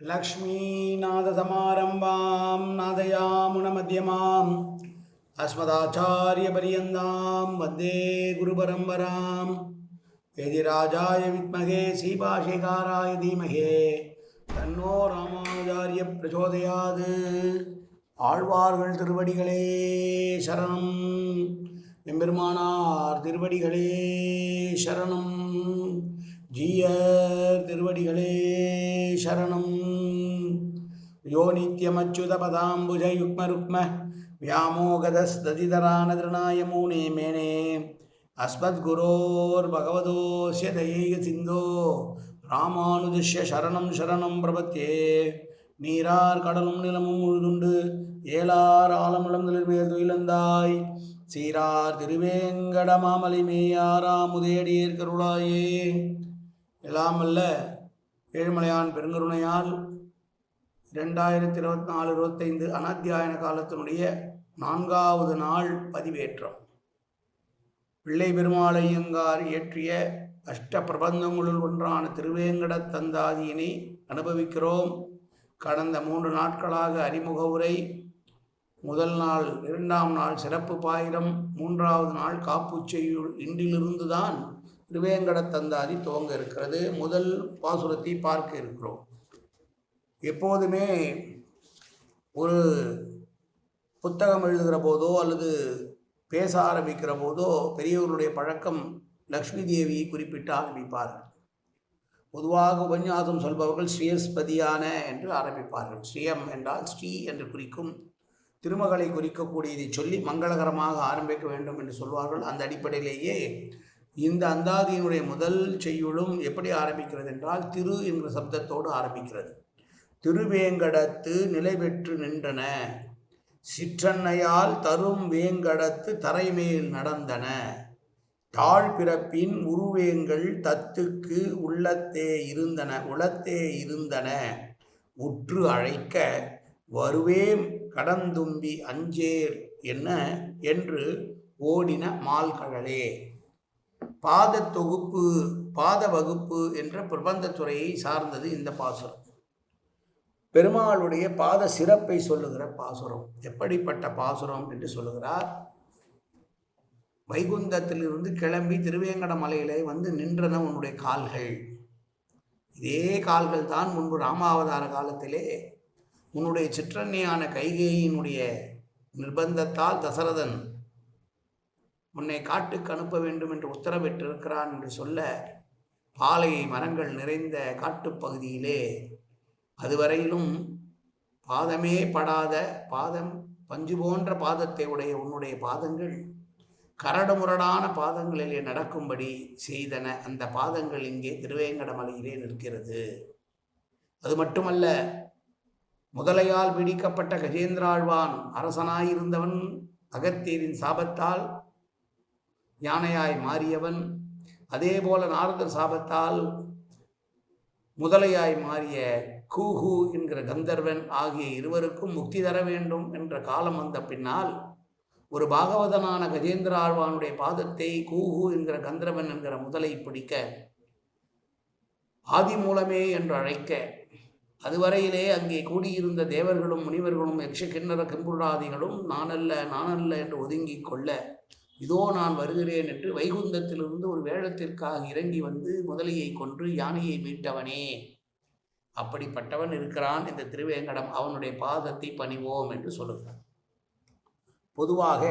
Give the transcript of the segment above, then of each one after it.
लक्ष्मीनाथसमारम्भां नादयामुनमध्यमाम् अस्मदाचार्यपर्यन्तां वन्दे गुरुपरम्परां यदिराजाय विद्महे श्रीभाष्यकाराय धीमहि तन्नो रामानुजार्य प्रचोदयात्. ஆழ்வார்கள் திருவடிகளே சரணம். எம்பெருமானார் திருவடிகளே சரணம். ஜீயர் திருவடிகளே சரணம். யோ நித்யமச்சுத பதாம்புஜ யுக்மருக்ம व्यामोगदस्तदितरानदृणाय मूने मेने अस्मद्गुरोर् भगवतोऽस्य दयैक सिन्धो ராமானுஜஸ்ய சரணம் சரணம் பிரபத்தியே. நீரார் கடலும் நிலமும் முழுதுண்டு ஏலார் ஆலமுளம் நிலமேல் துயிலந்தாய் சீரார் திருவேங்கடமாமலை மேயாராம் உதயடியேர் கருளாயே. எல்லாம் அல்ல ஏழுமலையான் பெருங்கருணையால் 2024-25 அனாத்தியாயன காலத்தினுடைய 4வது நாள் பதிவேற்றம். பிள்ளை பெருமாளையங்கார் இயற்றிய அஷ்ட பிரபந்தங்களுள் ஒன்றான திருவேங்கடத்தந்தாதியினை அனுபவிக்கிறோம். கடந்த 3 நாட்களாக அறிமுக உரை, முதல் நாள் 2ஆம் நாள் சிறப்பு பாயிரம், 3வது நாள் காப்புச்செய்யுள். இன்றிலிருந்து தான் திருவேங்கடத்தந்தாதி துவங்க இருக்கிறது. முதல் பாசுரத்தை பார்க்க இருக்கிறோம். எப்போதுமே ஒரு புத்தகம் எழுதுகிற போதோ அல்லது பேச ஆரம்பிக்கிற போதோ பெரியவர்களுடைய பழக்கம் லக்ஷ்மி தேவியை குறிப்பிட்டு ஆரம்பிப்பார்கள். பொதுவாக உபன்யாசம் சொல்பவர்கள் ஸ்ரீயஸ்பதியான என்று ஆரம்பிப்பார்கள். ஸ்ரீயம் என்றால் ஸ்ரீ என்று குறிக்கும், திருமகளை குறிக்கக்கூடியதை சொல்லி மங்களகரமாக ஆரம்பிக்க வேண்டும் என்று சொல்வார்கள். அந்த அடிப்படையிலேயே இந்த அந்தாதியினுடைய முதல் செய்யுளும் எப்படி ஆரம்பிக்கிறது என்றால் திரு என்ற சப்தத்தோடு ஆரம்பிக்கிறது. திருவேங்கடத்து நிலை பெற்று நின்றன, சிற்றன்னையால் தரும் வேங்கடத்து தரைமேல் நடந்தன, தாழ்பிறப்பின் உருவேங்கள் தத்துக்கு உள்ளத்தே இருந்தன, உற்று அழைக்க வருவேம் கடந்தும்பி அஞ்சேர் என்ன என்று ஓடின மால்கழலே. பாத வகுப்பு என்ற பிரபந்தத்துறையை சார்ந்தது இந்த பாசுரம். பெருமாளுடைய பாத சிறப்பை சொல்லுகிற பாசுரம். எப்படிப்பட்ட பாசுரம் என்று சொல்லுகிறார். வைகுந்தத்திலிருந்து கிளம்பி திருவேங்கட மலையிலே வந்து நின்றன உன்னுடைய கால்கள். இதே கால்கள் தான் முன்பு ராமாவதார காலத்திலே உன்னுடைய சிற்றன்னையான கைகேயினுடைய நிர்பந்தத்தால் தசரதன் உன்னை காட்டுக்கு அனுப்ப வேண்டும் என்று உத்தரவிட்டிருக்கிறான் என்று சொல்ல, பாலை மரங்கள் நிறைந்த காட்டுப்பகுதியிலே அதுவரையிலும் பாதமே படாத பஞ்சு போன்ற பாதத்தை உடைய உன்னுடைய பாதங்கள் கரடுமுரடான பாதங்களிலே நடக்கும்படி செய்தன. அந்த பாதங்கள் இங்கே திருவேங்கடமலையிலே நிற்கிறது. அது மட்டுமல்ல, முதலையால் பிடிக்கப்பட்ட கஜேந்திராழ்வான் அரசனாயிருந்தவன் அகத்தியரின் சாபத்தால் யானையாய் மாறியவன், அதே போல நாரதர் சாபத்தால் முதலையாய் மாறிய கூஹு என்கிற கந்தர்வன் ஆகிய இருவருக்கும் முக்தி தர வேண்டும் என்ற காலம் வந்த பின்னால் ஒரு பாகவதனான கஜேந்திர ஆழ்வானுடைய பாதத்தை கூஹு என்கிற கந்தர்வன் என்கிற முதலை பிடிக்க ஆதி மூலமே என்று அழைக்க, அதுவரையிலே அங்கே கூடியிருந்த தேவர்களும் முனிவர்களும் யக்ஷ கிண்ணற கிம்புராதிகளும் நானல்ல என்று ஒதுங்கி கொள்ள, இதோ நான் வருகிறேன் என்று வைகுந்தத்திலிருந்து ஒரு வேழத்திற்காக இறங்கி வந்து முதலையை கொன்று யானையை மீட்டவனே, அப்படிப்பட்டவன் இருக்கிறான் இந்த திருவேங்கடம், அவனுடைய பாதத்தை பணிவோம் என்று சொல்லுகிறான். பொதுவாக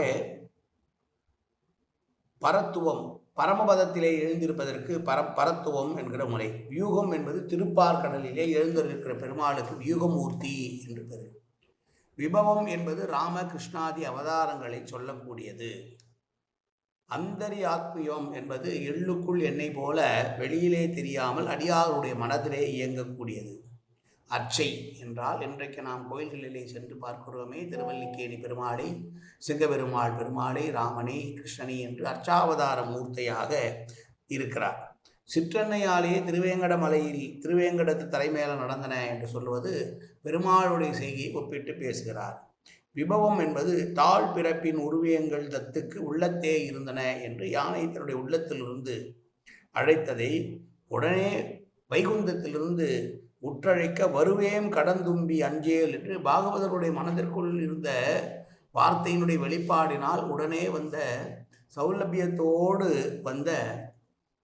பரத்துவம் பரமபதத்திலே எழுந்திருப்பதற்கு பரத்துவம் என்கிற முறை. வியூகம் என்பது திருப்பார்கடலிலே எழுந்திருக்கிற பெருமாளுக்கு வியூகமூர்த்தி என்று பெயர். விபவம் என்பது ராம கிருஷ்ணாதி அவதாரங்களை சொல்லக்கூடியது. அந்தரியாத்மியம் என்பது எள்ளுக்குள் எண்ணெய் போல வெளியிலே தெரியாமல் அடியாருடைய மனதிலே இயங்கக்கூடியது. அர்ச்சை என்றால் இன்றைக்கு நாம் கோயில்களிலே சென்று பார்க்கிறோமே, திருவல்லிக்கேணி பெருமாளை, சிங்கபெருமாள் பெருமாளை, ராமனை, கிருஷ்ணனை என்று அர்ச்சாவதார மூர்த்தியாக இருக்கிறார். சிற்றன்னையாலேயே திருவேங்கடத்து தலைமையில நடந்தன என்று சொல்வது பெருமாளுடைய செய்தியை ஒப்பிட்டு பேசுகிறார். விபவம் என்பது தாழ் பிறப்பின் உருவியங்கள் தத்துக்கு உள்ளத்தே இருந்தன என்று யானை தன்னுடைய உள்ளத்திலிருந்து அழைத்ததை உடனே வைகுந்தத்திலிருந்து உற்றழைக்க வருவேம் கடந்தும்பி அஞ்சேல் என்று பாகவதருடைய மனதிற்குள் இருந்த வார்த்தையினுடைய வெளிப்பாடினால் உடனே வந்த சௌலபியத்தோடு வந்த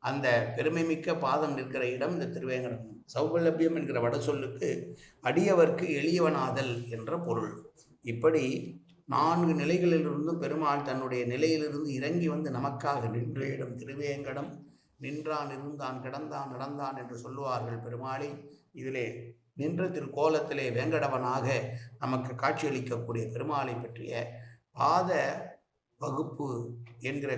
அந்த பெருமைமிக்க பாதம் நிற்கிற இடம் இந்த திருவேங்கடம். சௌலபியம் என்கிற வட சொல்லுக்கு அடியவர்க்கு எளியவனாதல் என்ற பொருள். இப்படி 4 நிலைகளிலிருந்தும் பெருமாள் தன்னுடைய நிலையிலிருந்து இறங்கி வந்து நமக்காக நின்ற இடம் திருவேங்கடம். நின்றான், இருந்தான், கிடந்தான், நடந்தான் என்று சொல்லுவார்கள் பெருமாளை. இதிலே நின்ற திருக்கோலத்திலே வேங்கடவனாக நமக்கு காட்சியளிக்கக்கூடிய பெருமாளை பற்றிய பாத வகுப்பு என்கிற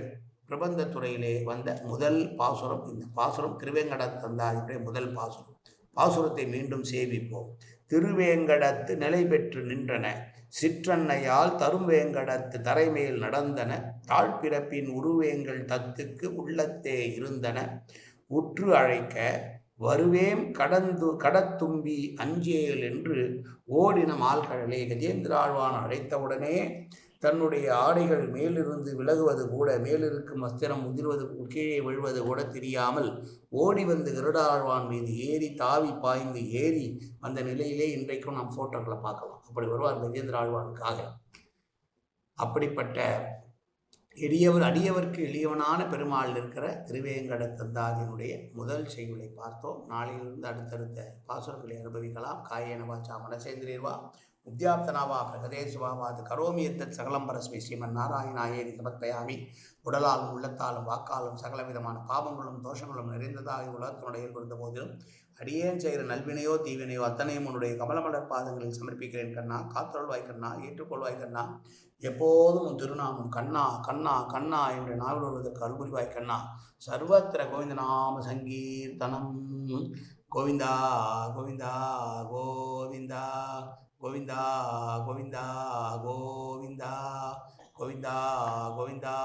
பிரபந்த துறையிலே வந்த முதல் பாசுரம் இந்த பாசுரம். திருவேங்கடத்தந்தாதியுடைய முதல் பாசுரம். பாசுரத்தை மீண்டும் சேவிப்போம். திருவேங்கடத்து நிலை பெற்று நின்றன சிற்றன்னையால் தருவேங்கடத்து தரைமேல் நடந்தன தாழ்பிறப்பின் உருவேங்கள் தத்துக்கு உள்ளத்தே இருந்தன உற்று அழைக்க வருவேம் கடத்தும்பி அஞ்சேல் என்று ஓடின மால்கடலே. கஜேந்திராழ்வான் அழைத்தவுடனே தன்னுடைய ஆடைகள் மேலிருந்து விலகுவது கூட, மேலிருக்கும் வஸ்திரம் உதிர்வது கீழே விழுவது கூட தெரியாமல் ஓடி வந்து கருடாழ்வான் மீது ஏறி தாவி பாய்ந்து ஏறி அந்த நிலையிலே இன்றைக்கும் நாம் ஃபோட்டோக்களை பார்க்கலாம். அப்படி வருவார் கஜேந்திர ஆழ்வானுக்காக. அப்படிப்பட்ட அடியவர்க்கு எளியவனான பெருமாள் இருக்கிற திருவேங்கடத்தந்தாதியினுடைய முதல் செய்யுளை பார்த்தோம். நாளையிலிருந்து அடுத்தடுத்த பாசுரங்களை அனுபவிக்கலாம். காயேன வாச்சா மனசேந்திரியர்வா உத்யாப்தனாவா பிரகதேசுவாவாது கரோமி எத்தத் சகலம் பரஸ்மை ஸ்ரீமன் நாராயணாயேதி சமர்ப்பயாமி. உடலாலும் உள்ளத்தாலும் வாக்காலும் சகலவிதமான பாவங்களும் தோஷங்களும் நிறைந்ததாக உலகத்தினுடைய இருந்த போதிலும் அடியேன் செய்கிற நல்வினையோ தீவினையோ அத்தனையும் உன்னுடைய கமலமலர் பாதங்களில் சமர்ப்பிக்கிறேன் கண்ணா. காத்தொள்வாய் கண்ணா, ஏற்றுக்கொள்வாய் கண்ணா. எப்போதும் உன் திருநாமம் கண்ணா கண்ணா கண்ணா என்று நாவில் வருவதற்கு அருள்புரிவாய் கண்ணா. சர்வத்திர கோவிந்தநாம சங்கீர்த்தனம். கோவிந்தா கோவிந்தா கோவிந்தா கோவிந்தா கோவிந்தா கோவிந்தா கோவிந்தா கோவிந்தா